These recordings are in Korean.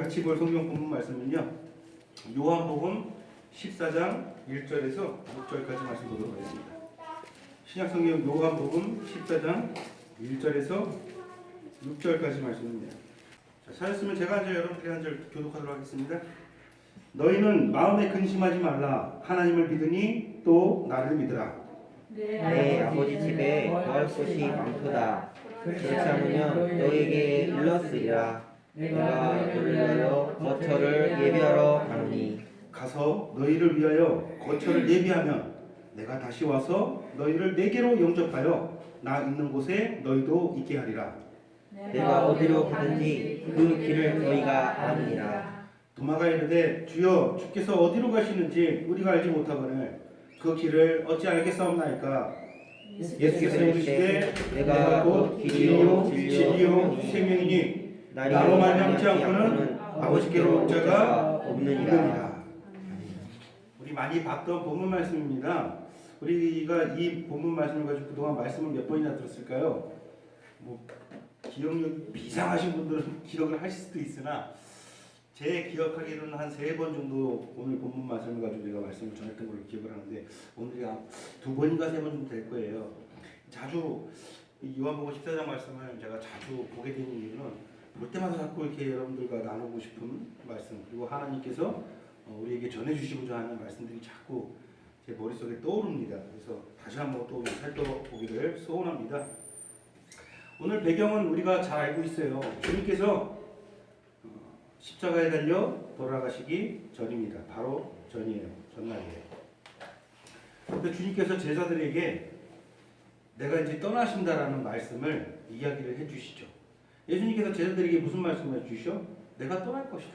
같이 볼 성경 본문 말씀은요. 요한복음 14장 1절에서 6절까지 말씀 보도록 하겠습니다. 신약 성경 요한복음 14장 1절에서 6절까지 말씀입니다. 자, 찾았으면 제가 이제 여러분들이 한 절 교독하도록 하겠습니다. 너희는 마음에 근심하지 말라. 하나님을 믿으니 또 나를 믿으라. 내 아버지 집에 거할 곳이 많도다. 그렇지 않으면 너에게 일렀으리라. 내가 너희를 위하여 거처를 예비하러 가노니 가서 너희를 위하여 거처를 예비하면 내가 다시 와서 너희를 내게로 영접하여 나 있는 곳에 너희도 있게 하리라. 내가 어디로 가든지 그 길을 너희가 아느니라. 도마가 이르되 주여 주께서 어디로 가시는지 우리가 알지 못하거늘 그 길을 어찌 알겠사옵나이까. 예수께서 이르시되 내가 곧 길이요 진리요 생명이니 나로 말미암지 않고는 아버지께로 올 자가 없느니라. 우리 많이 봤던 본문 말씀입니다. 우리가 이 본문 말씀을 가지고 그동안 말씀을 몇 번이나 들었을까요? 기억력이 비상하신 분들은 기억을 하실 수도 있으나 제 기억하기로는 한 3번 정도 오늘 본문 말씀을 가지고 제가 말씀을 전했던 걸로 기억을 하는데 오늘이 한 2번인가 3번 정도 될 거예요. 자주 요한복음 14장 말씀을 제가 자주 보게 되는 이유는 볼 때마다 자꾸 이렇게 여러분들과 나누고 싶은 말씀, 그리고 하나님께서 우리에게 전해주시고자 하는 말씀들이 자꾸 제 머릿속에 떠오릅니다. 그래서 다시 한번 또 살펴보기를 소원합니다. 오늘 배경은 우리가 잘 알고 있어요. 주님께서 십자가에 달려 돌아가시기 전입니다. 바로 전이에요. 전날이에요. 그런데 주님께서 제자들에게 내가 이제 떠나신다라는 말씀을 이야기를 해주시죠. 예수님께서 제자들에게 무슨 말씀을 해주시죠? 내가 떠날 것이다.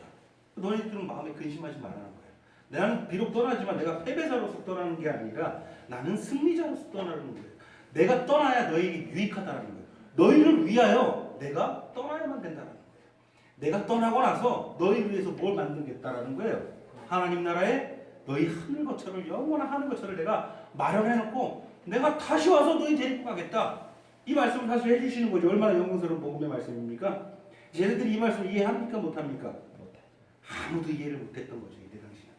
너희들은 마음에 근심하지 말라는 거예요. 나는 비록 떠나지만 내가 패배자로서 떠나는 게 아니라 나는 승리자로서 떠나는 거예요. 내가 떠나야 너희에게 유익하다는 거예요. 너희를 위하여 내가 떠나야만 된다는 거예요. 내가 떠나고 나서 너희를 위해서 뭘 만들겠다라는 거예요. 하나님 나라에 너희 하늘 거처를, 영원한 하늘 거처를 내가 마련해놓고 내가 다시 와서 너희 데리고 가겠다. 이 말씀을 사실 해주시는 거죠. 얼마나 영광스러운 복음의 말씀입니까? 쟤네들이 이 말씀을 이해합니까? 못합니까? 아무도 이해를 못했던 거죠. 이때 당시는.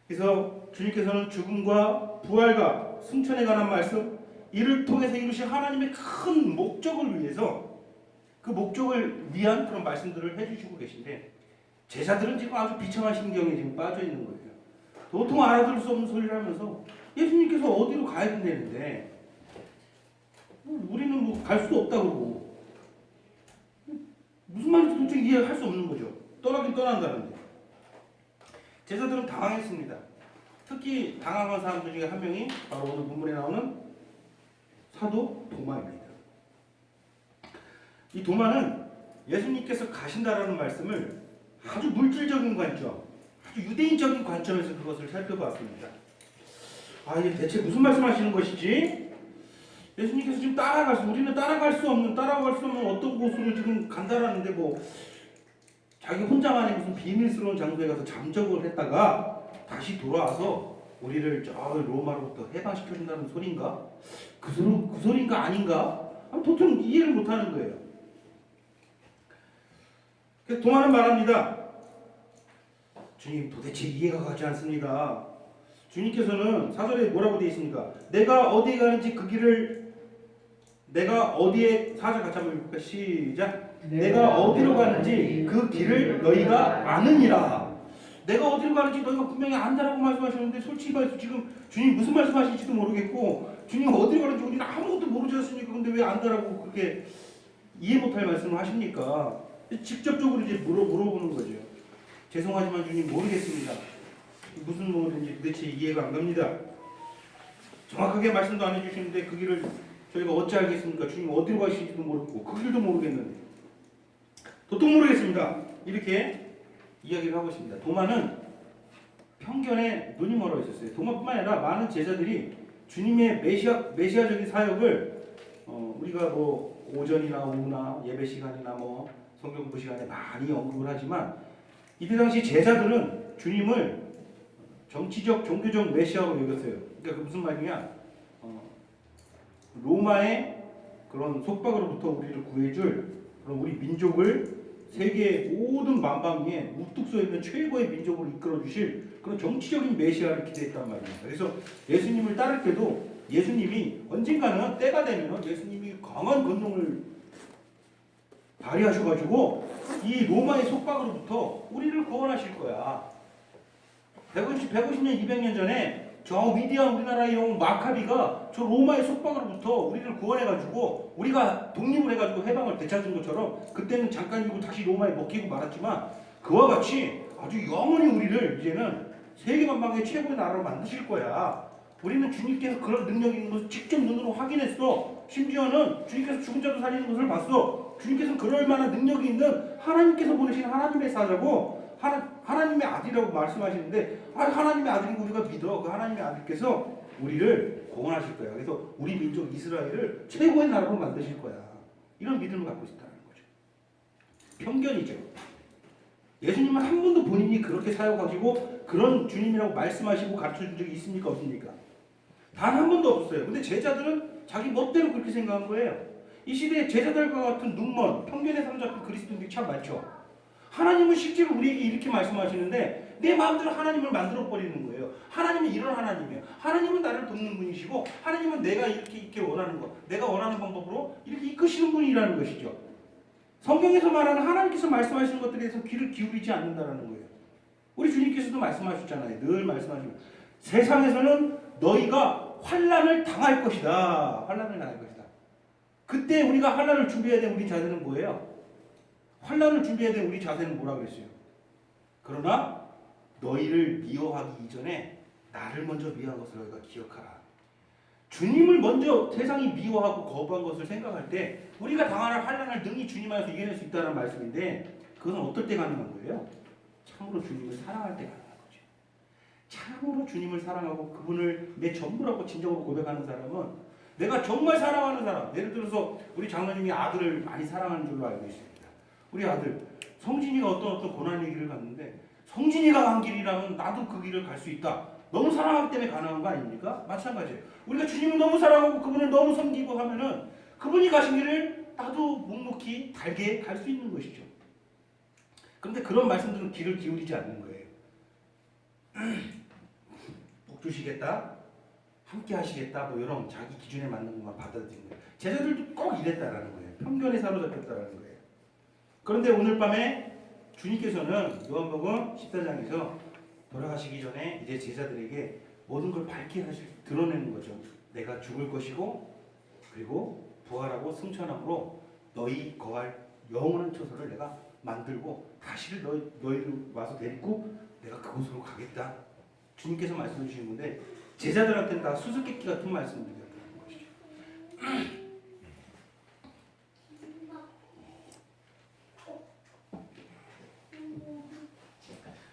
그래서 주님께서는 죽음과 부활과 승천에 관한 말씀, 이를 통해서 이루신 하나님의 큰 목적을 위해서 그 목적을 위한 그런 말씀들을 해주시고 계신데 제자들은 지금 아주 비참한 심경에 지금 빠져 있는 거예요. 도통 알아들을 수 없는 소리를 하면서 예수님께서 어디로 가야 된다는데 우리는 갈 수도 없다고 그러고 무슨 말인지 도대체 이해할 수 없는 거죠. 떠나긴 떠난다는데 제자들은 당황했습니다. 특히 당황한 사람들 중에 한 명이 바로 오늘 본문에 나오는 사도 도마입니다. 이 도마는 예수님께서 가신다라는 말씀을 아주 물질적인 관점, 아주 유대인적인 관점에서 그것을 살펴봤습니다. 이게 대체 무슨 말씀하시는 것이지? 예수님께서 지금 우리는 따라갈 수 없는 어떤 곳으로 지금 간다라는데 자기 혼자만의 무슨 비밀스러운 장소에 가서 잠적을 했다가 다시 돌아와서 우리를 저 로마로부터 해방시켜준다는 소린가? 그 소린가 아닌가? 도통 이해를 못하는 거예요. 그래서 도마는 말합니다. 주님, 도대체 이해가 가지 않습니다. 주님께서는 4절에 뭐라고 되어 있습니까? 내가 어디에 가는지 그 길을 내가 어디에 4절 같이 한번 읽을까? 시작. 내가 어디로 가는지 그 길을 너희가 아느니라. 내가 어디로 가는지 너희가 분명히 안다라고 말씀하셨는데 솔직히 말해서 지금 주님 무슨 말씀하실지도 모르겠고 주님 어디로 가는지 우리는 아무것도 모르지 않습니까? 근데 왜 안다라고 그렇게 이해 못할 말씀을 하십니까? 직접적으로 이제 물어보는 거죠. 죄송하지만 주님 모르겠습니다. 무슨 말인지 도대체 이해가 안 갑니다. 정확하게 말씀도 안 해주시는데 그 길을 저희가 어찌 알겠습니까? 주님 어디로 가시는지도 모르고 그 길도 모르겠는데 도통 모르겠습니다. 이렇게 이야기를 하고 있습니다. 도마는 편견에 눈이 멀어 있었어요. 도마뿐만 아니라 많은 제자들이 주님의 메시아적인 사역을 우리가 오전이나 오후나 예배 시간이나 성경 공부 시간에 많이 언급을 하지만 이때 당시 제자들은 주님을 정치적, 종교적 메시아로 여겼어요. 그러니까 그 무슨 말이냐? 로마의 그런 속박으로부터 우리를 구해줄 그런 우리 민족을 세계 모든 만방위에 우뚝 서 있는 최고의 민족으로 이끌어 주실 그런 정치적인 메시아를 기대했단 말입니다. 그래서 예수님을 따를 때도 예수님이 언젠가는 때가 되면 예수님이 강한 권능을 발휘하셔가지고 이 로마의 속박으로부터 우리를 구원하실 거야. 150년, 200년 전에 저 위대한 우리나라의 영웅 마카비가 저 로마의 속박으로부터 우리를 구원해가지고 우리가 독립을 해가지고 해방을 되찾은 것처럼 그때는 잠깐이고 다시 로마에 먹히고 말았지만 그와 같이 아주 영원히 우리를 이제는 세계만방의 최고의 나라로 만드실 거야. 우리는 주님께서 그런 능력이 있는 것을 직접 눈으로 확인했어. 심지어는 주님께서 죽은 자도 살리는 것을 봤어. 주님께서는 그럴 만한 능력이 있는 하나님께서 보내신 하나님의 사자고 하나님의 아들이라고 말씀하시는데 하나님의 아들이고 우리가 믿어. 그 하나님의 아들께서 우리를 구원하실 거야. 그래서 우리 민족 이스라엘을 최고의 나라로 만드실 거야. 이런 믿음을 갖고 있다는 거죠. 편견이죠. 예수님은 한 번도 본인이 그렇게 사역하시고 그런 주님이라고 말씀하시고 가르쳐준 적이 있습니까? 없습니까? 단 한 번도 없었어요. 근데 제자들은 자기 멋대로 그렇게 생각한 거예요. 이 시대에 제자들과 같은 눈먼 편견에 사로잡힌 그리스도인들이 참 많죠. 하나님은 실제로 우리에게 이렇게 말씀하시는데 내 마음대로 하나님을 만들어버리는 거예요. 하나님은 이런 하나님이에요. 하나님은 나를 돕는 분이시고 하나님은 내가 이렇게 원하는 거, 내가 원하는 방법으로 이렇게 이끄시는 분이라는 것이죠. 성경에서 말하는 하나님께서 말씀하시는 것들에 대해서 귀를 기울이지 않는다는 거예요. 우리 주님께서도 말씀하셨잖아요. 늘 말씀하시고 세상에서는 너희가 환난을 당할 것이다. 환난을 당할 것이다. 그때 우리가 환난을 준비해야 될 우리 자세는 뭐예요? 환난을 준비해야 될 우리 자세는 뭐라 그랬어요? 그러나 너희를 미워하기 이전에 나를 먼저 미워한 것을 너희가 기억하라. 주님을 먼저 세상이 미워하고 거부한 것을 생각할 때 우리가 당하는 환난을 능히 주님 안에서 이겨낼 수 있다는 말씀인데 그것은 어떨 때 가능한 거예요? 참으로 주님을 사랑할 때 가능한 거죠. 참으로 주님을 사랑하고 그분을 내 전부라고 진정으로 고백하는 사람은 내가 정말 사랑하는 사람, 예를 들어서 우리 장로님이 아들을 많이 사랑하는 줄로 알고 있습니다. 우리 아들 성진이가 어떤 고난의 길을 갔는데 성진이가 한 길이라면 나도 그 길을 갈 수 있다. 너무 사랑하기 때문에 가능한 거 아닙니까? 마찬가지예요. 우리가 주님을 너무 사랑하고 그분을 너무 섬기고 하면은 그분이 가신 길을 나도 묵묵히 달게 갈 수 있는 것이죠. 그런데 그런 말씀들은 귀를 기울이지 않는 거예요. 복 주시겠다, 함께 하시겠다, 뭐 이런 자기 기준에 맞는 것만 받아들이는 거예요. 제자들도 꼭 이랬다라는 거예요. 편견에 사로잡혔다라는 거예요. 그런데 오늘 밤에 주님께서는 요한복음 14장에서 돌아가시기 전에 이제 제자들에게 모든 걸 밝히 드러내는 거죠. 내가 죽을 것이고 그리고 부활하고 승천함으로 너희 거할 영원한 처소를 내가 만들고 다시 너희를 와서 데리고 내가 그곳으로 가겠다. 주님께서 말씀해 주신 건데 제자들한테는 다 수수께끼 같은 말씀들이었다는 것이죠.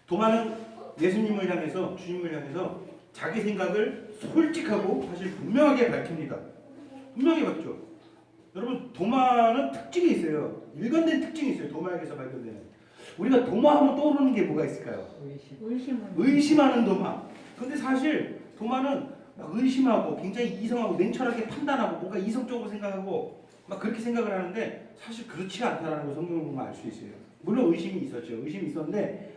도마는 예수님을 향해서 주님을 향해서 자기 생각을 솔직하고 사실 분명하게 밝힙니다. 분명히 밝죠. 여러분 도마는 특징이 있어요. 일관된 특징이 있어요. 도마에게서 발견되는. 우리가 도마하면 떠오르는 게 뭐가 있을까요? 의심하는 도마. 근데 사실 도마는 막 의심하고 굉장히 이성하고 냉철하게 판단하고 뭔가 이성적으로 생각하고 막 그렇게 생각을 하는데 사실 그렇지 않다는 걸 성경을 보면 알 수 있어요. 물론 의심이 있었죠. 의심이 있었는데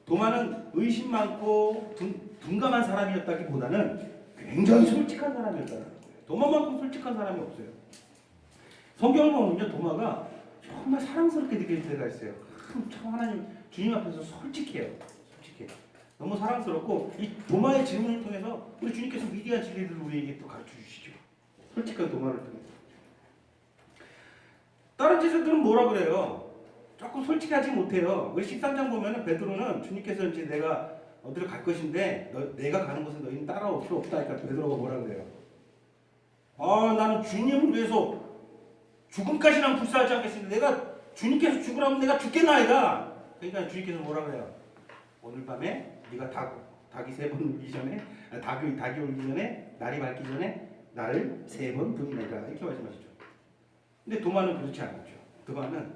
도마는 의심 많고 둔감한 사람이었다기보다는 굉장히 솔직한 사람이었다는 거예요. 도마만큼 솔직한 사람이 없어요. 성경을 보면요, 도마가 정말 사랑스럽게 느껴질 때가 있어요. 참 하나님 주님 앞에서 솔직해요. 솔직해. 너무 사랑스럽고 이 도마의 질문을 통해서 우리 주님께서 위대한 진리들을 우리에게 또 가르쳐 주시죠. 솔직한 도마를 통해서. 다른 제자들은 뭐라 그래요? 조금 솔직하지 못해요. 우리 13장 보면은 베드로는 주님께서 이제 내가 어디로 갈 것인데 내가 가는 곳에 너희는 따라올 필요 없다. 그러니까 베드로가 뭐라 그래요? 나는 주님을 위해서 죽음까지는 불사하지 않겠습니다. 내가 주님께서 죽으라면 내가 죽겠나이다. 그러니까 주님께서 뭐라 그래요? 오늘 밤에 네가 닭이 3번 울기 전에 닭이 울기 전에 날이 밝기 전에 나를 3번 부인하리라 이렇게 말씀하시죠. 근데 도마는 그렇지 않았죠. 도마는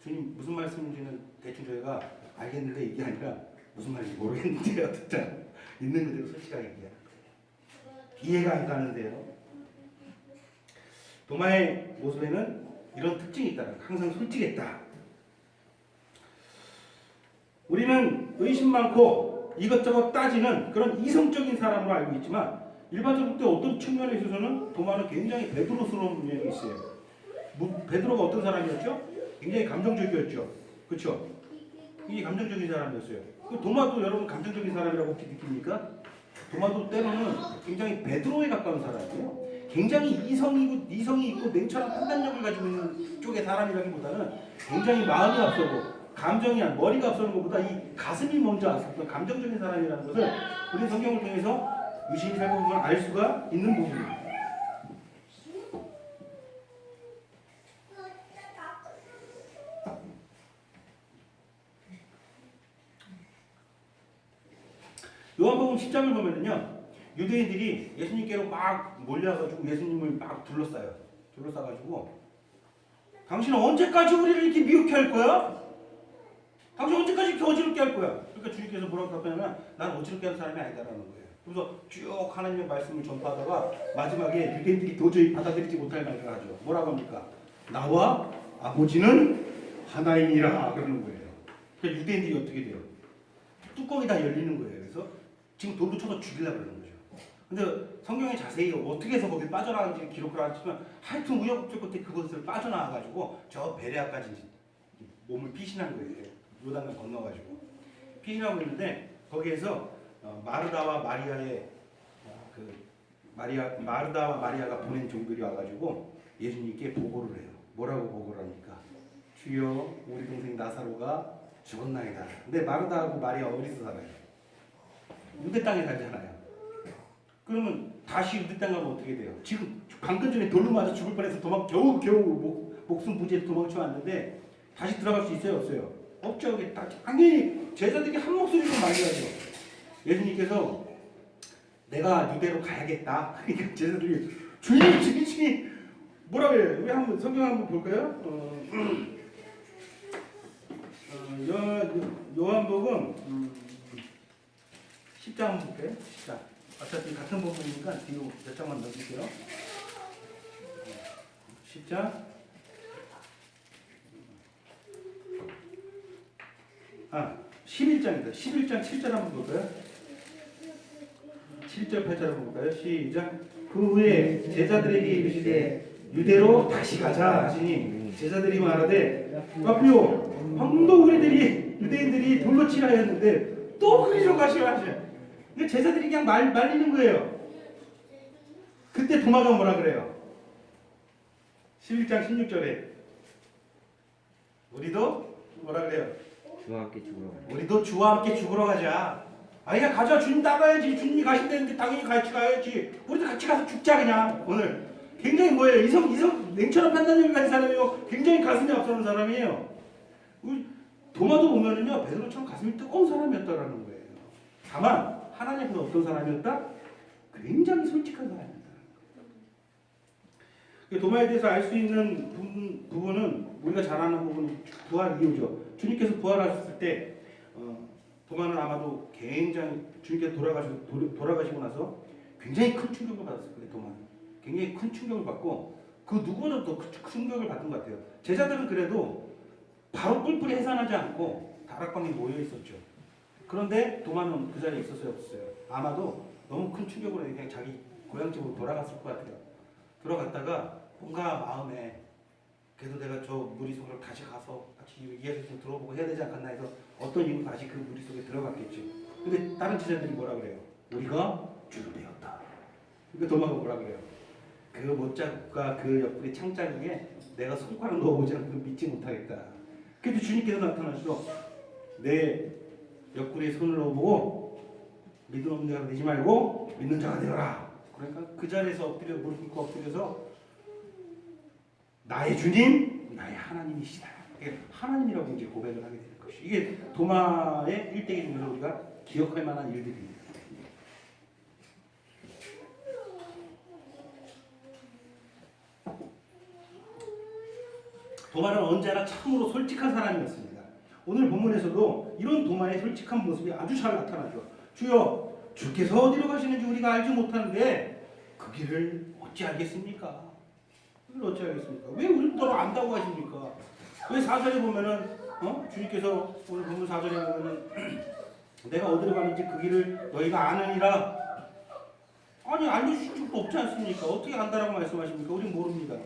주님 무슨 말씀인지는 대충 저희가 알겠는데 이게 아니라 무슨 말인지 모르겠는데요. 듣자 있는 그대로 솔직하게 얘기해요. 이해가 안 가는데요. 도마의 모습에는 이런 특징이 있다. 항상 솔직했다. 우리는 의심 많고 이것저것 따지는 그런 이성적인 사람으로 알고 있지만 일반적으로 또 어떤 측면에 있어서는 도마는 굉장히 베드로스러운 면이 있어요. 베드로가 어떤 사람이었죠? 굉장히 감정적이었죠. 그렇죠? 이 감정적인 사람이었어요. 도마도 여러분 감정적인 사람이라고 혹시 느낍니까? 도마도 때로는 굉장히 베드로에 가까운 사람이에요. 굉장히 이성이 있고 냉철한 판단력을 가지고 있는 쪽의 사람이라기보다는 굉장히 마음이 앞서고 머리가 앞서는 것보다 이 가슴이 먼저 앞서는 감정적인 사람이라는 것을 우리 성경을 통해서 유심히 살펴보면 알 수가 있는 부분입니다. 요한복음 10장을 보면은요, 유대인들이 예수님께로 막 몰려가지고 예수님을 막 둘러싸가지고 당신은 언제까지 우리를 이렇게 미혹해 할 거야? 당신 언제까지 이렇게 어지럽게 할 거야? 그러니까 주님께서 뭐라고 답변하면 난 어지럽게 하는 사람이 아니다라는 거예요. 그래서 쭉 하나님의 말씀을 전파하다가 마지막에 유대인들이 도저히 받아들이지 못할 말을 하죠. 뭐라고 합니까? 나와 아버지는 하나이니라 그러는 거예요. 그러니까 유대인들이 어떻게 돼요? 뚜껑이 다 열리는 거예요. 그래서 지금 돌로 쳐서 죽이려고 그러는 거죠. 근데 성경에 자세히 어떻게 해서 거기 빠져나가는지 기록을 하지만 하여튼 우여곡절 끝에 그것을 빠져나와가지고 저 베레아까지 몸을 피신한 거예요. 요단강 건너가지고 피신하고 있는데 거기에서 마르다와 마리아의 마르다와 마리아가 보낸 종들이 와가지고 예수님께 보고를 해요. 뭐라고 보고를 합니까? 주여 우리 동생 나사로가 죽었나이다. 근데 마르다하고 마리아 어디서 살아요? 유대 땅에 살잖아요. 그러면 다시 유대 땅 가면 어떻게 돼요? 지금 방금 전에 돌로 맞아 죽을 뻔해서 겨우 목숨 부지에 도망쳐 왔는데 다시 들어갈 수 있어요? 없어요? 없죠. 당연히 제자들이 한 목소리로 말해야죠. 예수님께서 내가 유대로 가야겠다. 그러니까 제자들이 주님 뭐라고 해요? 우리 한번 성경 한번 볼까요? 요한복음 10장 한번 볼게요. 10장. 어차피 같은 부분이니까 뒤로 몇 장만 넣어줄게요. 10장. 11장입니다. 11장 7절 한번 볼까요? 7절 8절 한번 볼까요? 시작. 그 후에 제자들에게 이르시되 유대로 다시 가자 하시니 제자들이 말하되 와피오 방금도 유대인들이 돌로 치라 했는데 또 그리로 가시라 하시네. 제자들이 그냥 말리는 거예요. 그때 도마가 뭐라 그래요? 11장 16절에 우리도 뭐라 그래요? 주와 함께 죽으러 가자. 우리도 주와 함께 죽으러 가자. 그냥 가자. 주님 따라야지. 주님이 가신다는데 당연히 같이 가야지. 우리도 같이 가서 죽자 그냥. 오늘 굉장히 뭐예요? 이성 냉철한 판단력을 가진 사람이요. 굉장히 가슴이 앞서는 사람이에요. 우리 도마도 보면은요 베드로처럼 가슴이 뜨거운 사람이었다라는 거예요. 다만 하나님은 어떤 사람이었다? 굉장히 솔직한 사람이었다. 도마에 대해서 알 수 있는 부분은 우리가 잘 아는 부분은 부활 이후죠. 주님께서 부활하셨을 때 도마는 아마도 굉장히 주님께서 돌아가시고 나서 굉장히 큰 충격을 받았을 거예요. 도마는 굉장히 큰 충격을 받고 그 누구보다 더 충격을 받은 것 같아요. 제자들은 그래도 바로 뿔뿔이 해산하지 않고 다락방에 모여 있었죠. 그런데 도마는 그 자리에 있었어요, 없었어요? 아마도 너무 큰 충격으로 그냥 자기 고향집으로 돌아갔을 것 같아요. 들어갔다가 뭔가 마음에 그래도 내가 저 무리 속으로 다시 가서 같이 예수 좀 들어보고 해야 되지 않겠나 해서 어떤 이유로 다시 그 무리 속에 들어갔겠지. 근데 다른 제자들이 뭐라 그래요? 우리가 주되었다. 그러니까 도마가 뭐라 그래요? 그 못자국과 그 옆구리 창자국에 내가 손가락 넣어보지 않고 믿지 못하겠다. 그래도 주님께서 나타나셔서 내 옆구리에 손을 넣어보고 믿음 없는 자가 되지 말고 믿는 자가 되어라. 그러니까 그 자리에서 엎드려 무릎 꿇고 엎드려서 나의 주님, 나의 하나님이시다. 하나님이라고 이제 고백을 하게 되는 것이 이게 도마의 일대기 중에서 우리가 기억할 만한 일들입니다. 도마는 언제나 참으로 솔직한 사람이었습니다. 오늘 본문에서도 이런 도마의 솔직한 모습이 아주 잘 나타나죠. 주여, 주께서 어디로 가시는지 우리가 알지 못하는데 그 길을 어찌 알겠습니까? 그걸 어찌 알겠습니까? 왜 우리를 안다고 하십니까? 왜 사설에 보면은 주님께서 오늘 본문 4절에 보면은 내가 어디로 가는지 그 길을 너희가 아느니라. 아니 알려주실 수도 없지 않습니까? 어떻게 안다라고 말씀하십니까? 우린 모릅니다.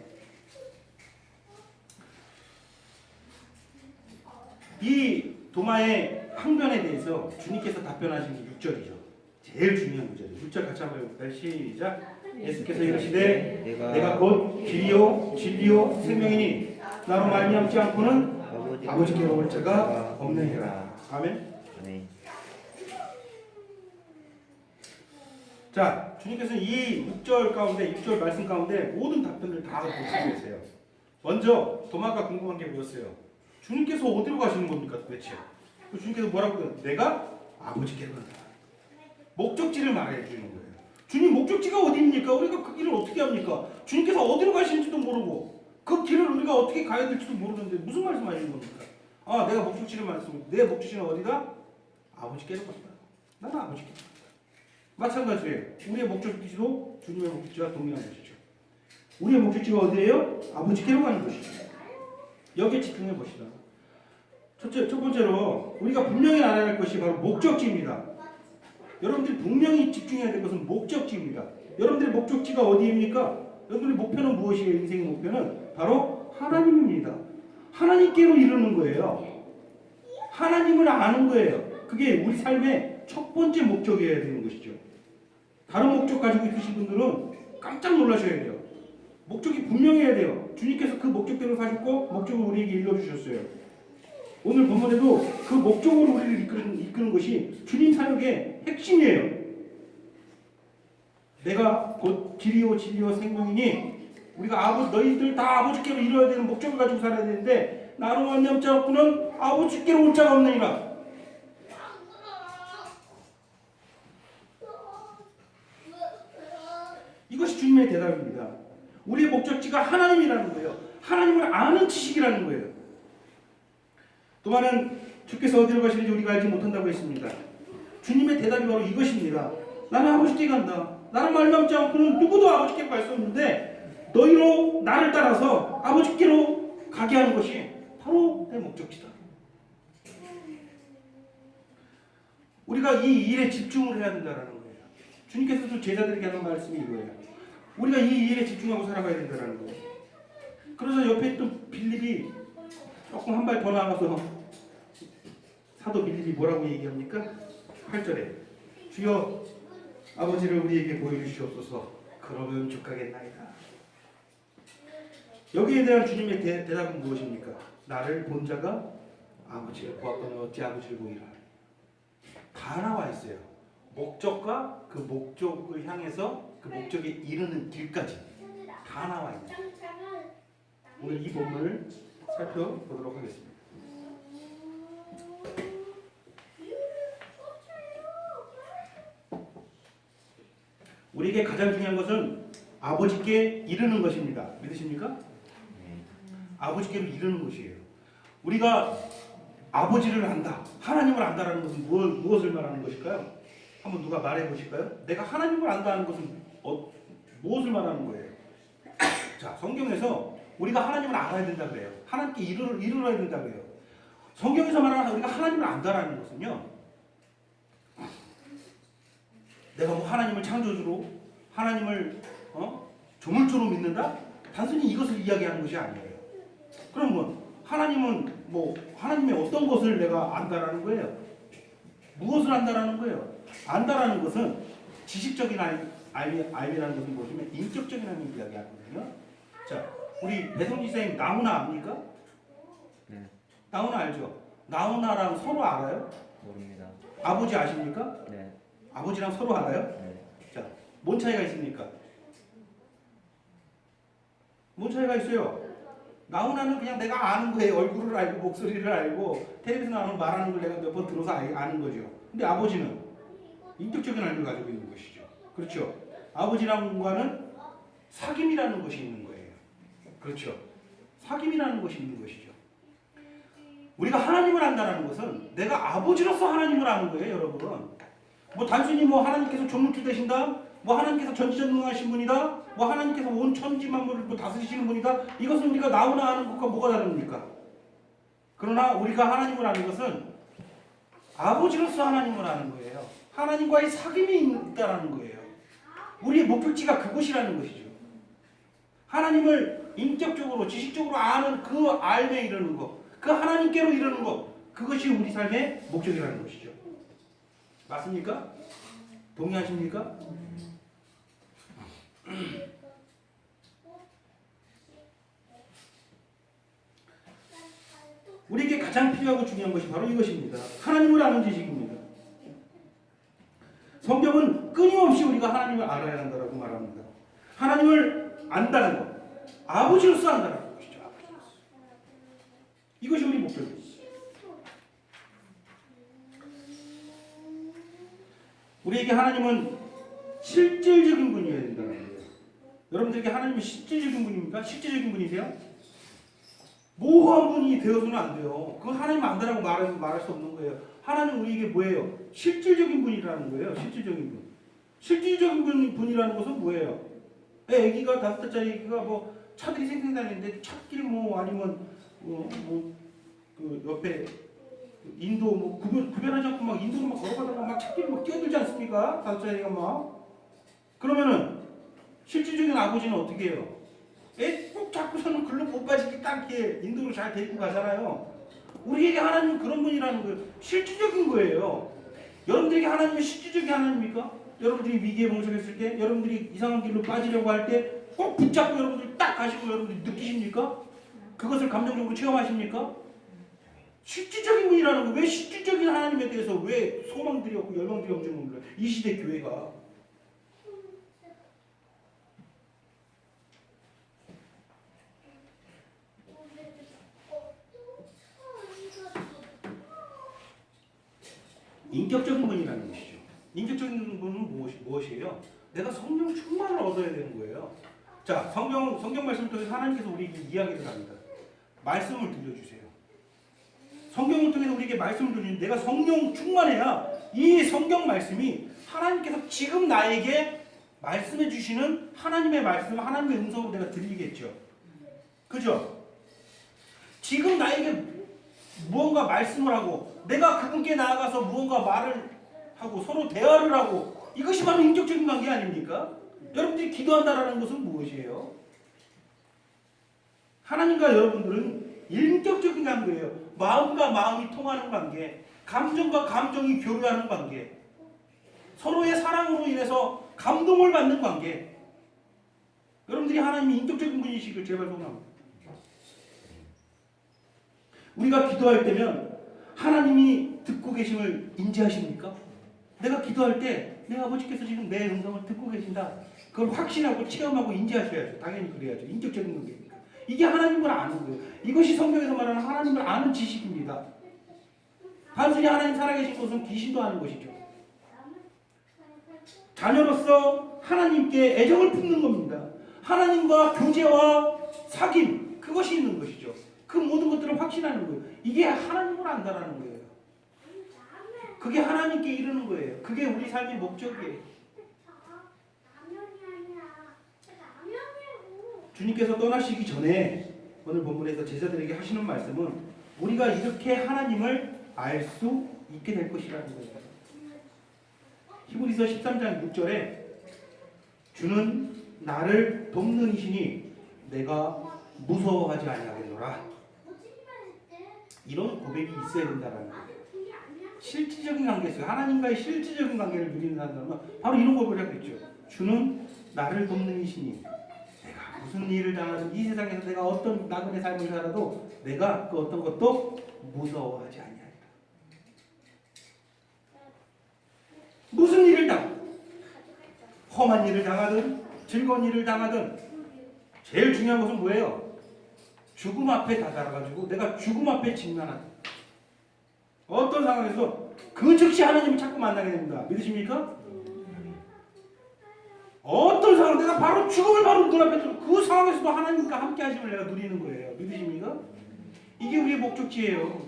이 도마의 항변에 대해서 주님께서 답변하신 게 6절이죠. 제일 중요한 구절이에요. 6절 같이 한번 해볼까요? 시작. 예수께서 이르시되 내가 곧 길이요 진리요 생명이니 나로 말미암지 않고는 아버지께로 올 자가 없느니라. 아멘. 네. 자, 주님께서는 이 6절 가운데 6절 말씀 가운데 모든 답변을 다 보시고 계세요. 먼저 도마가 궁금한 게 뭐였어요? 주님께서 어디로 가시는 겁니까 도대체? 주님께서 뭐라고 그래요? 내가 아버지께로 간다. 목적지를 말해 주는 거예요. 주님 목적지가 어디입니까? 우리가 그 길을 어떻게 합니까? 주님께서 어디로 가시는지도 모르고 그 길을 우리가 어떻게 가야 될지도 모르는데 무슨 말씀하시는 겁니까? 아, 내가 목적지를 말씀드립니다. 내 목적지는 어디다? 아버지께로 간다. 나는 아버지께로 간다. 마찬가지예요. 우리의 목적지도 주님의 목적지와 동일한 것이죠. 우리의 목적지가 어디예요? 아버지께로 가는 것이죠. 여기에 집중해 봅시다. 첫 번째로 우리가 분명히 알아야 할 것이 바로 목적지입니다. 여러분들이 분명히 집중해야 될 것은 목적지입니다. 여러분들의 목적지가 어디입니까? 여러분들의 목표는 무엇이에요? 인생의 목표는 바로 하나님입니다. 하나님께로 이르는 거예요. 하나님을 아는 거예요. 그게 우리 삶의 첫 번째 목적이어야 되는 것이죠. 다른 목적 가지고 있으신 분들은 깜짝 놀라셔야 돼요. 목적이 분명해야 돼요. 주님께서 그 목적대로 사셨고 목적을 우리에게 일러주셨어요. 오늘 본문에도 그 목적으로 우리를 이끄는 것이 주님 사역의 핵심이에요. 내가 곧 길이요 진리요 생명이니 우리가 너희들 다 아버지께로 이뤄야 되는 목적을 가지고 살아야 되는데 나로 말미암지 않고는 아버지께로 올 자가 없느니라. 이것이 주님의 대답입니다. 우리의 목적지가 하나님이라는 거예요. 하나님을 아는 지식이라는 거예요. 도마는 주께서 어디로 가시는지 우리가 알지 못한다고 했습니다. 주님의 대답이 바로 이것입니다. 나는 아버지께 간다. 나는 말미암지 않고는 누구도 아버지께 갈 수 없는데 너희로 나를 따라서 아버지께로 가게 하는 것이 바로 내 목적지다. 우리가 이 일에 집중을 해야 된다는 거예요. 주님께서도 제자들에게 하는 말씀이 이거예요. 우리가 이 일에 집중하고 살아가야 된다는 거예요. 그래서 옆에 있던 빌립이 조금 한 발 더 나가서 사도 빌립이 뭐라고 얘기합니까? 8절에 주여 아버지를 우리에게 보여주시옵소서. 그러면 족하겠나이다. 여기에 대한 주님의 대답은 무엇입니까? 나를 본 자가 아버지를 보았거늘 어찌 아버지를 보이라. 다 나와 있어요. 목적과 그 목적을 향해서 그 목적에 이르는 길까지 다 나와 있어요. 오늘 이 본문을 살펴보도록 하겠습니다. 우리에게 가장 중요한 것은 아버지께 이르는 것입니다. 믿으십니까? 아버지께로 이르는 것이에요. 우리가 아버지를 안다, 하나님을 안다라는 것은 무엇을 말하는 것일까요? 한번 누가 말해 보실까요? 내가 하나님을 안다는 것은 무엇을 말하는 거예요? 자, 성경에서 우리가 하나님을 알아야 된다 그래요. 하나님께 이르러야 된다 그래요. 성경에서 말하는 우리가 하나님을 안다라는 것은요, 내가 뭐 하나님을 창조주로, 하나님을 조물주로 믿는다? 단순히 이것을 이야기하는 것이 아니에요. 그러면 하나님은 하나님의 어떤 것을 내가 안다라는 거예요? 무엇을 안다라는 거예요? 안다라는 것은 지식적인 알미라는 것은 무엇이면 인격적인 알미를 이야기하거든요. 자, 우리 배성지 선생님 나훈아 압니까? 네. 나훈아 알죠? 나훈아랑 서로 알아요? 모릅니다. 아버지 아십니까? 네. 아버지랑 서로 알아요? 네. 자, 뭔 차이가 있습니까? 뭔 차이가 있어요? 나훈아는 그냥 내가 아는 거예요. 얼굴을 알고 목소리를 알고 텔레비전 나오는 말하는 걸 내가 몇 번 들어서 아는 거죠. 근데 아버지는 인격적인 알미를 가지고 있는 것이죠. 그렇죠? 아버지랑과는 사귐이라는 것이 있는 거예요. 그렇죠? 사귐이라는 것이 있는 것이죠. 우리가 하나님을 안다는 것은 내가 아버지로서 하나님을 아는 거예요, 여러분. 단순히 하나님께서 조물주 되신다, 하나님께서 전지전능하신 분이다, 하나님께서 온 천지 만물을 다스리시는 분이다. 이것은 우리가 나훈아 아는 것과 뭐가 다릅니까? 그러나 우리가 하나님을 아는 것은 아버지로서 하나님을 아는 거예요. 하나님과의 사귐이 있다는 거예요. 우리의 목적지가 그곳이라는 것이죠. 하나님을 인격적으로 지식적으로 아는 그 알에 이르는 것, 그 하나님께로 이르는 것, 그것이 우리 삶의 목적이라는 것이죠. 맞습니까? 동의하십니까? 우리에게 가장 필요하고 중요한 것이 바로 이것입니다. 하나님을 아는 지식입니다. 성경은 끊임없이 우리가 하나님을 알아야 한다고 말합니다. 하나님을 안다는 것, 아버지로서 안다는 것이죠. 아버지로서. 이것이 우리 목적입니다. 우리에게 하나님은 실질적인 분이어야 된다는 거예요. 여러분들에게 하나님은 실질적인 분입니까? 실질적인 분이세요? 모호한 분이 되어서는 안 돼요. 그건 하나님 안다라고 말할 수 없는 거예요. 하나님 우리에게 뭐예요? 실질적인 분이라는 거예요. 실질적인 분. 실질적인 분이라는 것은 뭐예요? 애기가 5살짜리 애기가 뭐 차들이 생생다니는데 찾길 뭐 아니면 그 옆에 인도 뭐 구별하지 않고 막 인도로 막 걸어가다가 막 찾길 막 뛰어들지 않습니까? 5살짜리가 막. 그러면은 실질적인 아버지는 어떻게 해요? 애 꼭 잡고서는 글로 못 빠지게 딱 이렇게 인도로 잘 데리고 가잖아요. 우리에게 하나님은 그런 분이라는 거예요. 실질적인 거예요. 여러분들에게 하나님은 실질적인 하나님입니까? 여러분들이 위기에 봉착했을 때, 여러분들이 이상한 길로 빠지려고 할 때 꼭 붙잡고 여러분들이 딱 가시고 여러분들이 느끼십니까? 그것을 감정적으로 체험하십니까? 실질적인 분이라는 거. 왜 실질적인 하나님에 대해서 왜 소망들이 없고 열망들이 없는 거예요? 이 시대 교회가. 인격적인 분이라는 것이죠. 인격적인 분은 무엇이에요? 내가 성령 충만을 얻어야 되는 거예요. 자, 성경 말씀을 통해서 하나님께서 우리에게 이야기를 합니다. 말씀을 들려주세요. 성경을 통해서 우리에게 말씀을 들려주는데 내가 성령 충만해야 이 성경 말씀이 하나님께서 지금 나에게 말씀해 주시는 하나님의 말씀, 하나님의 음성으로 내가 들리겠죠. 그죠? 지금 나에게 무언가 말씀을 하고 내가 그분께 나아가서 무언가 말을 하고 서로 대화를 하고 이것이 바로 인격적인 관계 아닙니까? 여러분들이 기도한다라는 것은 무엇이에요? 하나님과 여러분들은 인격적인 관계예요. 마음과 마음이 통하는 관계, 감정과 감정이 교류하는 관계, 서로의 사랑으로 인해서 감동을 받는 관계. 여러분들이 하나님이 인격적인 분이시길 제발 소원합니다. 우리가 기도할 때면 하나님이 듣고 계심을 인지하십니까? 내가 기도할 때 내 아버지께서 지금 내 음성을 듣고 계신다. 그걸 확신하고 체험하고 인지하셔야죠. 당연히 그래야죠. 인격적인 관계니까. 이게 하나님을 아는 거예요. 이것이 성경에서 말하는 하나님을 아는 지식입니다. 단순히 하나님 살아계신 것은 귀신도 아는 것이죠. 자녀로서 하나님께 애정을 품는 겁니다. 하나님과 교제와 사귐, 그것이 있는 것이죠. 그 모든 것들을 확신하는 거예요. 이게 하나님을 안다라는 거예요. 그게 하나님께 이르는 거예요. 그게 우리 삶의 목적이에요. 주님께서 떠나시기 전에 오늘 본문에서 제자들에게 하시는 말씀은 우리가 이렇게 하나님을 알 수 있게 될 것이라는 거예요. 히브리서 13장 6절에 주는 나를 돕는 이시니 내가 무서워하지 아니하겠노라. 이런 고백이 있어야 된다는 거예요. 실질적인 관계에서 하나님과의 실질적인 관계를 누리는 사람은 바로 이런 고백을 하고 있죠. 주는 나를 돕는 이시니 내가 무슨 일을 당하든 이 세상에서 내가 어떤 나그네 삶을 살아도 내가 그 어떤 것도 무서워하지 아니하리라. 무슨 일을 당하든 험한 일을 당하든 즐거운 일을 당하든 제일 중요한 것은 뭐예요? 죽음 앞에 다다라가지고 내가 죽음 앞에 직면하든 어떤 상황에서 그 즉시 하나님을 자꾸 만나게 됩니다. 믿으십니까? 어떤 상황 내가 바로 죽음을 바로 눈앞에 두고 그 상황에서도 하나님과 함께 하심을 내가 누리는 거예요. 믿으십니까? 이게 우리의 목적지예요.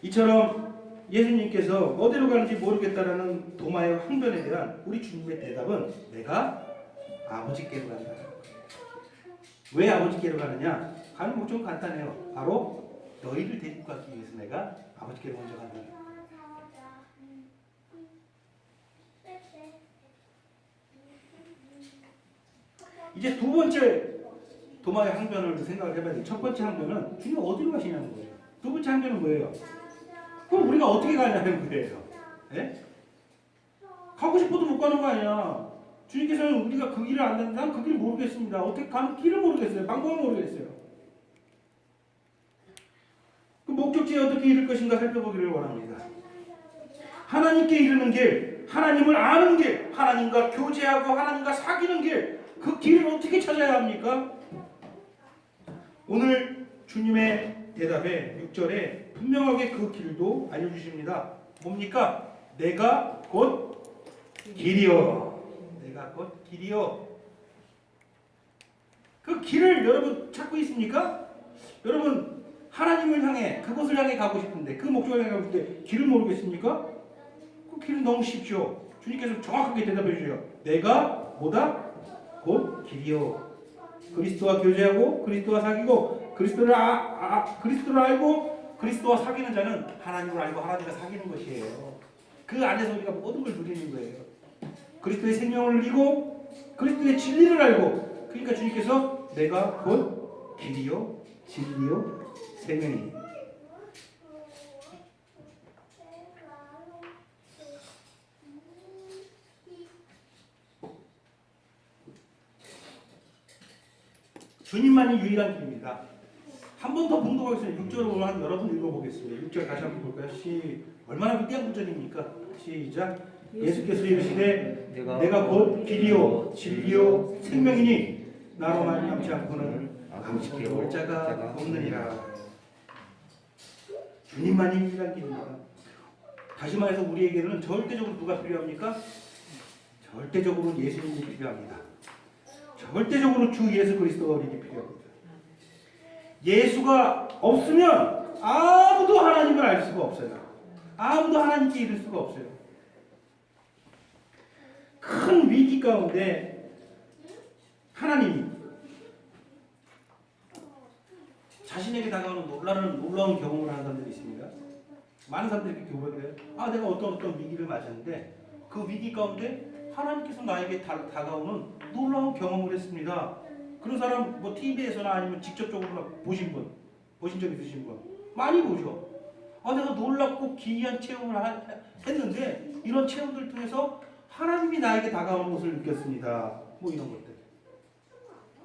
이처럼 예수님께서 어디로 가는지 모르겠다라는 도마의 항변에 대한 우리 주님의 대답은 내가 아버지께로 간다. 왜 아버지께로 가느냐? 가는 목적은 간단해요. 바로 너희를 데리고 가기 위해서 내가 아버지께로 먼저 간다. 이제 두 번째 도마의 항변을 생각을 해봐야 돼요. 첫 번째 항변은 주님 어디로 가시냐는 거예요. 두 번째 항변은 뭐예요? 그럼 우리가 어떻게 가냐는 거예요. 예? 가고 싶어도 못 가는 거 아니야. 주님께서는 우리가 그 길을 안 된다? 난 그 길 모르겠습니다. 어떻게 가는 길을 모르겠어요. 방법을 모르겠어요. 그 목적지에 어떻게 이룰 것인가 살펴보기를 원합니다. 하나님께 이르는 길, 하나님을 아는 길, 하나님과 교제하고 하나님과 사귀는 길, 그 길을 어떻게 찾아야 합니까? 오늘 주님의 대답에 6절에 분명하게 그 길도 알려주십니다. 뭡니까? 내가 곧 길이요. 내가 곧 길이요. 그 길을 여러분 찾고 있습니까? 여러분 하나님을 향해 그곳을 향해 가고 싶은데 그 목적을 향해 가고 싶은데 길을 모르겠습니까? 그 길은 너무 쉽죠. 주님께서 정확하게 대답해 주세요. 내가 뭐다? 곧 길이요. 그리스도와 교제하고 그리스도와 사귀고 그리스도를 알고 그리스도와 사귀는 자는 하나님을 알고 하나님과 사귀는 것이에요. 그 안에서 우리가 모든 걸 누리는 거예요. 그리스도의 생명을 누리고 그리스도의 진리를 알고, 그러니까 주님께서 내가 곧 길이요 진리요 생명이에요. 주님만이 유일한 길입니다. 한 번 더 봉독하겠습니다. 6절을 한 여러 번 읽어보겠습니다. 6절 다시 한번 볼까요? 얼마나 위대한 구절입니까? 시작. 예수께서 이르시되 내가 곧 길이요 진리요 생명이니 나로 말미암지 않고는 아버지께 올 자가 없느니라. 주님만이 유일한 길입니다. 다시 말해서 우리에게는 절대적으로 누가 필요합니까? 절대적으로 예수님이 필요합니다. 절대적으로 주 예수 그리스도가 우리에게 필요합니다. 예수가 없으면 아무도 하나님을 알 수가 없어요. 아무도 하나님께 이를 수가 없어요. 큰 위기 가운데 하나님이 자신에게 다가오는 놀라운 경험을 하는 사람들이 있습니다. 많은 사람들이 이렇게 고백해요. 내가 어떤 위기를 맞았는데 그 위기 가운데 하나님께서 나에게 다가오는 놀라운 경험을 했습니다. 그런 사람 뭐 TV에서나 아니면 직접적으로 보신 적 있으신 분 많이 보죠. 내가 놀랍고 기이한 체험을 했는데 이런 체험들 통해서 하나님이 나에게 다가오는 것을 느꼈습니다. 뭐 이런 것들.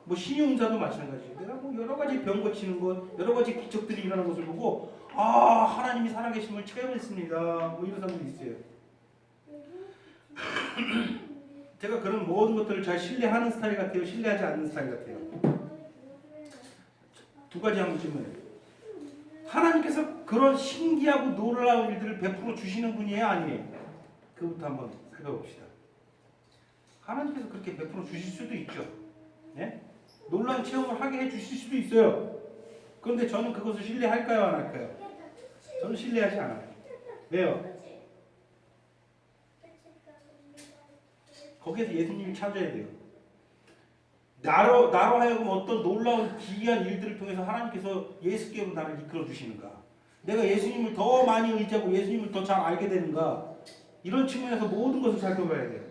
뭐 신유은사도 마찬가지예요. 내가 뭐 여러 가지 병 고치는 것, 여러 가지 기적들이 일어나는 것을 보고 하나님이 살아계심을 체험했습니다. 뭐 이런 사람들이 있어요. 제가 그런 모든 것들을 잘 신뢰하는 스타일 같아요? 신뢰하지 않는 스타일 같아요? 두 가지 한번 질문해요. 하나님께서 그런 신기하고 놀라운 일들을 베풀어 주시는 분이에요? 아니에요? 그것부터 한번 살펴봅시다. 하나님께서 그렇게 베풀어 주실 수도 있죠. 네? 놀라운 체험을 하게 해 주실 수도 있어요. 그런데 저는 그것을 신뢰할까요? 안 할까요? 저는 신뢰하지 않아요. 왜요? 거기에서 예수님이 찾아야 돼요. 나로 하여금 어떤 놀라운 기이한 일들을 통해서 하나님께서 예수께로 나를 이끌어 주시는가? 내가 예수님을 더 많이 의지하고 예수님을 더 잘 알게 되는가? 이런 측면에서 모든 것을 살펴봐야 돼요.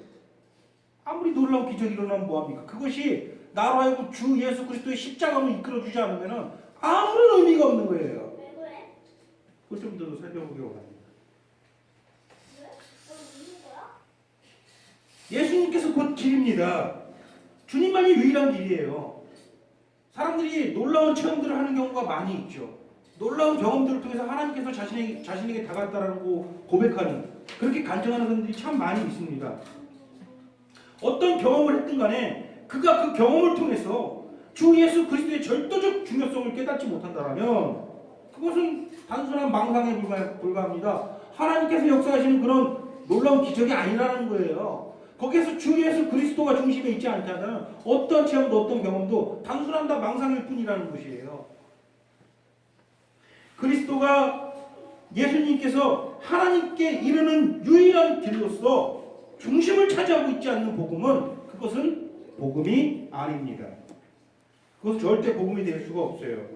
아무리 놀라운 기적이 일어나면 뭐합니까? 그것이 나로 하여금 주 예수 그리스도의 십자가로 이끌어 주지 않으면 아무런 의미가 없는 거예요. 그것 좀 더 살펴보기 원합니다. 예수님께서 곧 길입니다. 주님만이 유일한 길이에요. 사람들이 놀라운 체험들을 하는 경우가 많이 있죠. 놀라운 경험들을 통해서 하나님께서 자신에게 다가왔다라고 고백하는, 그렇게 간증하는 사람들이 참 많이 있습니다. 어떤 경험을 했든 간에 그가 그 경험을 통해서 주 예수 그리스도의 절도적 중요성을 깨닫지 못한다면 그것은 단순한 망상에 불과합니다. 하나님께서 역사하시는 그런 놀라운 기적이 아니라는 거예요. 거기에서 주 예수 그리스도가 중심에 있지 않다면 어떤 체험도 어떤 경험도 단순한 다 망상일 뿐이라는 것이에요. 그리스도가 예수님께서 하나님께 이르는 유일한 길로서 중심을 차지하고 있지 않는 복음은 그것은 복음이 아닙니다. 그것은 절대 복음이 될 수가 없어요.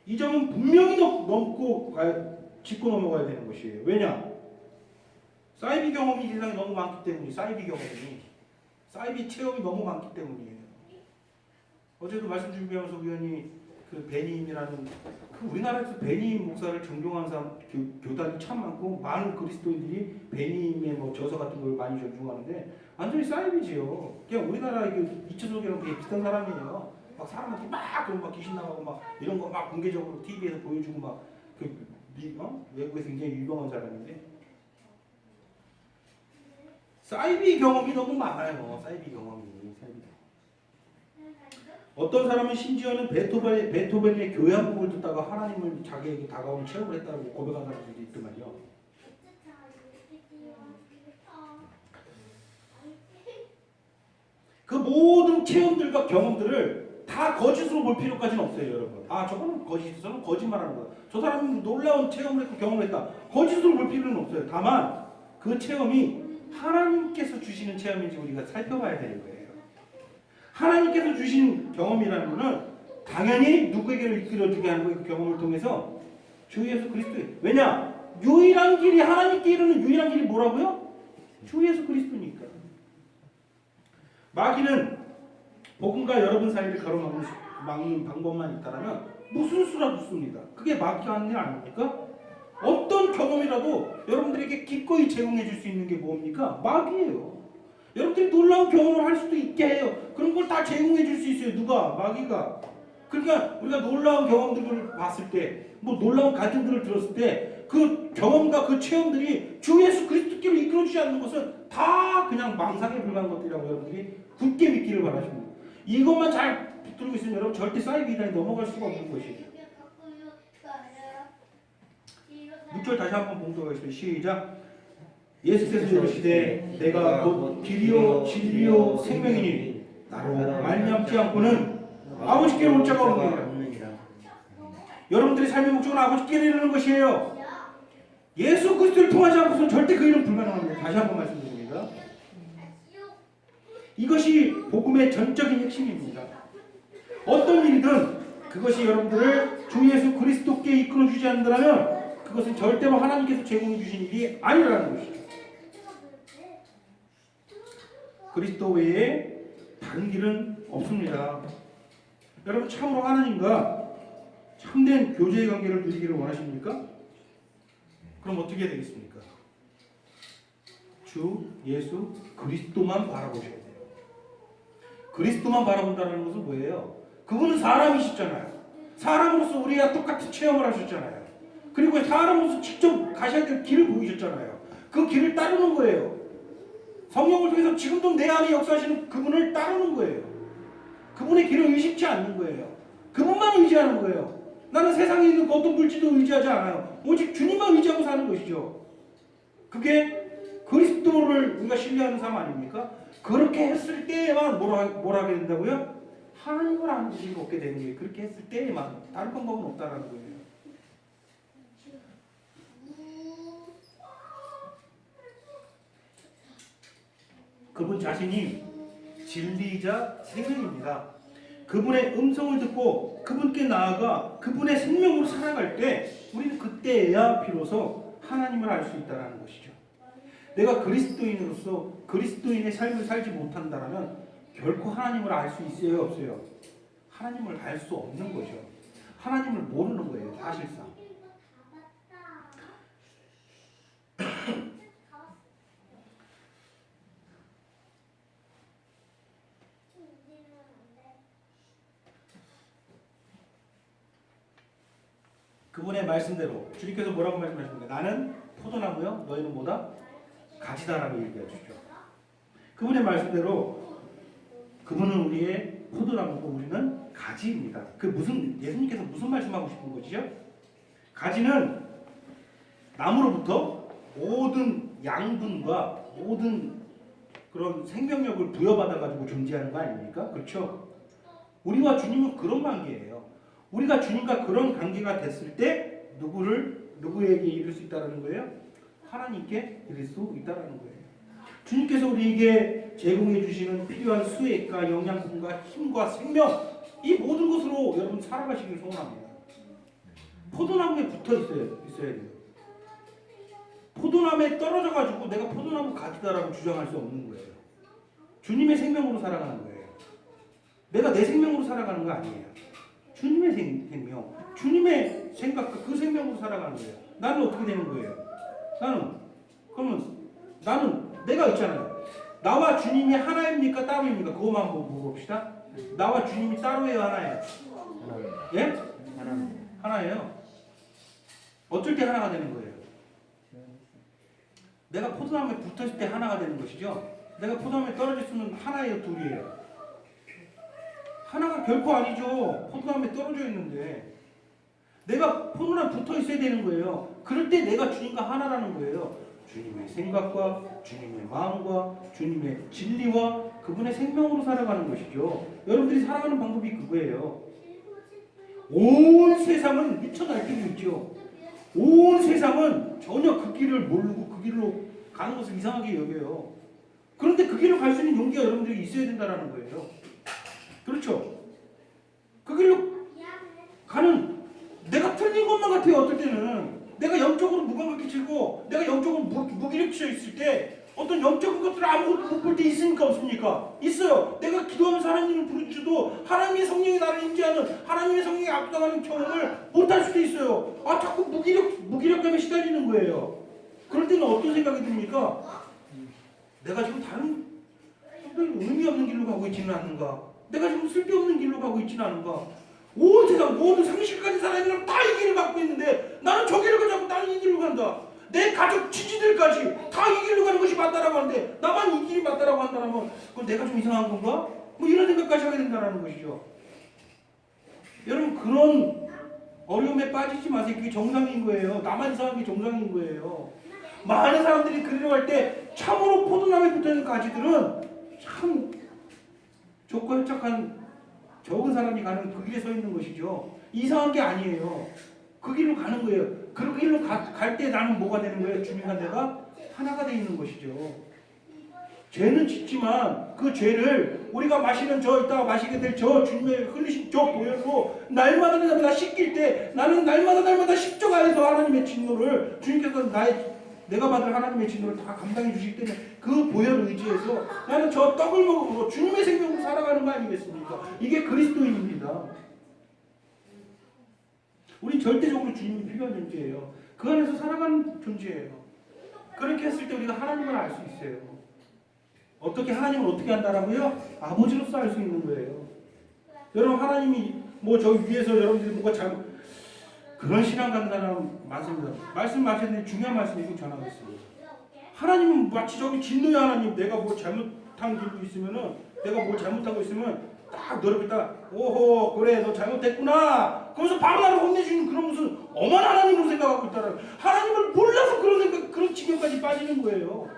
이 점은 분명히 짚고 넘어가야 되는 것이에요. 왜냐? 사이비 경험이 세상에 너무 많기 때문이에요. 사이비 체험이 너무 많기 때문이에요. 어제도 말씀 준비하면서 우연히 그 베니임이라는 그 우리나라에서 베니임 목사를 존경하는 사람 교단이 참 많고 많은 그리스도인들이 베니임의 뭐 저서 같은 걸 많이 존중하는데 완전히 사이비지요. 그냥 우리나라 이철석이랑 되게 비슷한 사람이에요. 막 사람한테 막 그런 막 귀신 나가고 막 이런 거 막 공개적으로 TV에서 보여주고 막 외국에서 굉장히 유명한 사람인데 사이비 경험이 너무 많아요. 사이비 경험이. 어떤 사람은 심지어는 베토벤의 교향곡을 듣다가 하나님을 자기에게 다가오는 체험을 했다고 고백한 사람들도 있더만요. 그 모든 체험들과 경험들을 다 거짓으로 볼 필요까지는 없어요, 여러분. 아, 저거는 거짓, 저는 거짓말하는 거야. 저 사람은 놀라운 체험을 했고 경험을 했다. 거짓으로 볼 필요는 없어요. 다만 그 체험이 하나님께서 주시는 체험인지 우리가 살펴봐야 되는 거예요. 하나님께서 주신 경험이라는 것은 당연히 누구에게를 이끌어주게 하는 거예요. 그 경험을 통해서 주 예수 그리스도예요. 왜냐? 유일한 길이 하나님께 이르는 유일한 길이 뭐라고요? 주 예수 그리스도니까. 마귀는 복음과 여러분 사이를 가로막는 방법만 있다면 무슨 수라도 씁니다. 그게 마귀가 하는 일 아닙니까? 어떤 경험이라도 여러분들에게 기꺼이 제공해 줄 수 있는 게 뭡니까? 마귀예요. 여러분들이 놀라운 경험을 할 수도 있게 해요. 그런 걸 다 제공해 줄 수 있어요. 누가? 마귀가. 그러니까 우리가 놀라운 경험들을 봤을 때, 뭐 놀라운 갈등들을 들었을 때 그 경험과 그 체험들이 주 예수 그리스도께로 이끌어주지 않는 것은 다 그냥 망상에 불과한 것들이라고 여러분들이 굳게 믿기를 바라십니다. 이것만 잘 붙들고 있으면 여러분 절대 사이비 이단에 넘어갈 수가 없는 것이에요. 6절 다시 한번 봉독하겠습니다. 시작. 예수께서 이르시되 내가 곧 길이요 진리요 생명이니 나로 말미암지 않고는 아버지께로 올 자가 없느니라. 여러분들의 삶의 목적은 아버지께로 이르는 것이에요. 예수 그리스도를 통하지 않고서는 절대 그 일은 불가능합니다. 다시 한번 말씀드립니다. 이것이 복음의 전적인 핵심입니다. 어떤 일이든 그것이 여러분들을 주 예수 그리스도께 이끌어주지 않는다면 그것은 절대로 하나님께서 제공해 주신 일이 아니라는 것이죠. 그리스도 외에 다른 길은 없습니다. 여러분 참으로 하나님과 참된 교제의 관계를 누리기를 원하십니까? 그럼 어떻게 해야 되겠습니까? 주 예수 그리스도만 바라보셔야 돼요. 그리스도만 바라본다는 것은 뭐예요? 그분은 사람이시잖아요. 사람으로서 우리와 똑같은 체험을 하셨잖아요. 그리고 사람으로서 직접 가셔야 될 길을 보이셨잖아요. 그 길을 따르는 거예요. 성령을 통해서 지금도 내 안에 역사하시는 그분을 따르는 거예요. 그분의 길을 의식치 않는 거예요. 그분만 의지하는 거예요. 나는 세상에 있는 어떤 물질도 의지하지 않아요. 오직 주님만 의지하고 사는 것이죠. 그게 그리스도를 우리가 신뢰하는 삶 아닙니까? 그렇게 했을 때에만 뭘 하게 된다고요? 하나님을 아는 지식을 얻게 되는 거예요. 그렇게 했을 때에만. 다른 방법은 없다라는 거예요. 그분 자신이 진리이자 생명입니다. 그분의 음성을 듣고 그분께 나아가 그분의 생명으로 살아갈 때 우리는 그때야 비로소 하나님을 알 수 있다는 것이죠. 내가 그리스도인으로서 그리스도인의 삶을 살지 못한다면 결코 하나님을 알 수 있어요, 없어요? 하나님을 알 수 없는 거죠. 하나님을 모르는 거예요, 사실상. 그분의 말씀대로 주님께서 뭐라고 말씀하십니까? 나는 포도나무요, 너희는 뭐다? 가지다라고 얘기해 주죠. 그분의 말씀대로 그분은 우리의 포도나무고 우리는 가지입니다. 예수님께서 무슨 말씀하고 싶은 거지요? 가지는 나무로부터 모든 양분과 모든 그런 생명력을 부여받아 가지고 존재하는 거 아닙니까? 그렇죠? 우리와 주님은 그런 관계예요. 우리가 주님과 그런 관계가 됐을 때 누구에게 이룰 수 있다는 거예요? 하나님께 이룰 수 있다는 거예요. 주님께서 우리에게 제공해 주시는 필요한 수액과 영양분과 힘과 생명 이 모든 것으로 여러분 살아가시길 소원합니다. 포도나무에 붙어 있어야 돼요. 포도나무에 떨어져 가지고 내가 포도나무 가지다라고 주장할 수 없는 거예요. 주님의 생명으로 살아가는 거예요. 내가 내 생명으로 살아가는 거 아니에요. 주님의 생명, 주님의 생각과 그 생명으로 살아가는 거예요. 나는 어떻게 되는 거예요? 나는 내가 있잖아요. 나와 주님이 하나입니까 따로입니까? 그것만 물어봅시다. 나와 주님이 따로예요, 하나예요? 예? 하나예요. 어쩔 때 하나가 되는 거예요? 내가 포도나무에 붙었을 때 하나가 되는 것이죠. 내가 포도나무에 떨어졌으면 하나예요, 둘이에요? 하나가 결코 아니죠. 포도나무에 떨어져 있는데 내가 포도나무에 붙어 있어야 되는 거예요. 그럴 때 내가 주님과 하나라는 거예요. 주님의 생각과 주님의 마음과 주님의 진리와 그분의 생명으로 살아가는 것이죠. 여러분들이 살아가는 방법이 그거예요. 온 세상은 미쳐 날뛰고 있죠. 온 세상은 전혀 그 길을 모르고 그 길로 가는 것을 이상하게 여겨요. 그런데 그 길로 갈 수 있는 용기가 여러분들이 있어야 된다는 거예요. 그렇죠? 그 길로 가는 내가 틀린 것만 같아요. 어떨 때는 내가 영적으로 무감각해지고 내가 영적으로 무기력해져 있을 때 어떤 영적인 것들을 아무것도 못 볼 때 있습니까? 없습니까? 있어요. 내가 기도하면서 하나님을 부르짖어도 하나님의 성령이 나를 인지하는 하나님의 성령이 압도하는 경험을 못할 수도 있어요. 자꾸 무기력감에 시달리는 거예요. 그럴 때는 어떤 생각이 듭니까? 내가 지금 다른 의미 없는 길로 가고 있지는 않는가? 내가 지금 쓸데없는 길로 가고 있지는 않은가? 온 세상 모든 상식까지 사람이라면 다 이 길을 갖고 있는데 나는 저 길을 가자고 나는 이 길로 간다. 내 가족 지지들까지 다 이 길로 가는 것이 맞다라고 하는데 나만 이 길이 맞다라고 한다면 그럼 내가 좀 이상한 건가? 뭐 이런 생각까지 하게 된다는 것이죠. 여러분 그런 어려움에 빠지지 마세요. 그게 정상인 거예요. 나만 이상한 게 정상인 거예요. 많은 사람들이 그리러 갈 때 참으로 포도나무에 붙어있는 가지들은 참 좁고 협착한 적은 사람이 가는 그 길에 서 있는 것이죠. 이상한 게 아니에요. 그 길로 가는 거예요. 그 길로 갈 때 나는 뭐가 되는 거예요? 주님과 내가 하나가 되어 있는 것이죠. 죄는 짓지만 그 죄를 우리가 이따가 마시게 될 저 주님의 흘리신 저 보혈로 날마다 씻길 때 나는 날마다 십자가에서 하나님의 진노를 주님께서 내가 받을 하나님의 진노를 다 감당해 주시기 때문에 그 보혈을 의지해서 나는 저 떡을 먹음으로 주님의 생명으로 살아가는 거 아니겠습니까? 이게 그리스도인입니다. 우리 절대적으로 주님이 필요한 존재예요. 그 안에서 살아가는 존재예요. 그렇게 했을 때 우리가 하나님을 알 수 있어요. 어떻게 하나님을 어떻게 안다라고요? 아버지로서 알 수 있는 거예요. 여러분 하나님이 저 위에서 여러분들이 뭐가 잘못 그런 신앙 가는 사람 많습니다. 말씀 마쳤는데 중요한 말씀 좀 전하겠습니다. 하나님은 마치 저기 진노의 하나님 내가 뭐 잘못한 길도 있으면은 내가 뭘 잘못하고 있으면 딱 너를 딱 오호 그래 너 잘못했구나 그러면서 바로 나를 혼내주는 그런 무슨 엄한 하나님으로 생각하고 있다는 하나님을 몰라서 그런 지경까지 빠지는 거예요.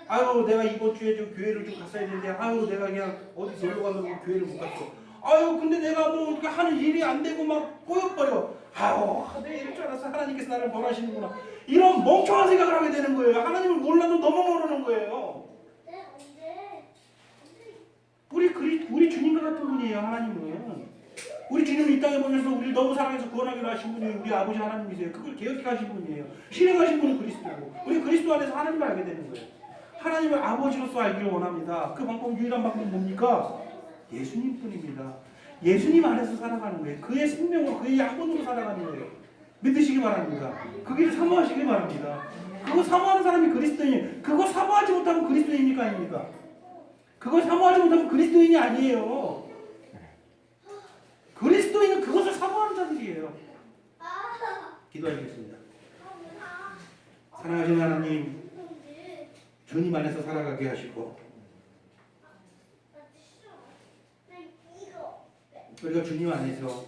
아유 내가 이번 주에 좀 교회를 좀 갔어야 되는데 아유 내가 그냥 어디 놀러 가면 교회를 못 갔어. 아유 근데 내가 뭐 어떻게 하는 일이 안 되고 막 꼬여버려. 아유 내가 이럴 줄 알았어. 하나님께서 나를 벌하시는구나. 이런 멍청한 생각을 하게 되는 거예요. 하나님을 몰라도 너무 모르는 거예요. 우리 주님과 같은 분이에요. 하나님은 우리 주님은 이 땅에 보내셔서 우리를 너무 사랑해서 구원하기로 하신 분이 우리 아버지 하나님이세요. 그걸 개혁해 하신 분이에요. 실행하신 분은 그리스도고 우리 그리스도 안에서 하나님을 알게 되는 거예요. 하나님을 아버지로서 알기를 원합니다. 그 방법 유일한 방법은 뭡니까? 예수님뿐입니다. 예수님 안에서 살아가는 거예요. 그의 생명으로 그의 양분으로 살아가는 거예요. 믿으시기 바랍니다. 그 길을 사모하시기 바랍니다. 그거 사모하는 사람이 그리스도인. 그거 사모하지 못하면 그리스도인입니까 아닙니까? 그걸 사모하지 못하면 그리스도인이 아니에요. 그리스도인은 그것을 사모하는 자들이에요. 기도하겠습니다. 사랑하시는 하나님, 주님 안에서 살아가게 하시고 우리가 주님 안에서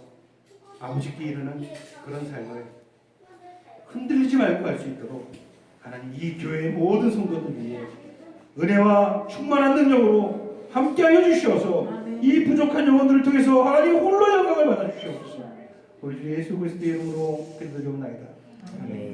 아버지께 이르는 그런 삶을 흔들리지 말고 갈 수 있도록 하나님 이 교회의 모든 성도들 위해 은혜와 충만한 능력으로 함께하여 주시어서 이 부족한 영혼들을 통해서 하나님 홀로 영광을 받아 주시옵소서. 우리 주 예수 그리스도의 이름으로 기도드리옵나이다. 아멘.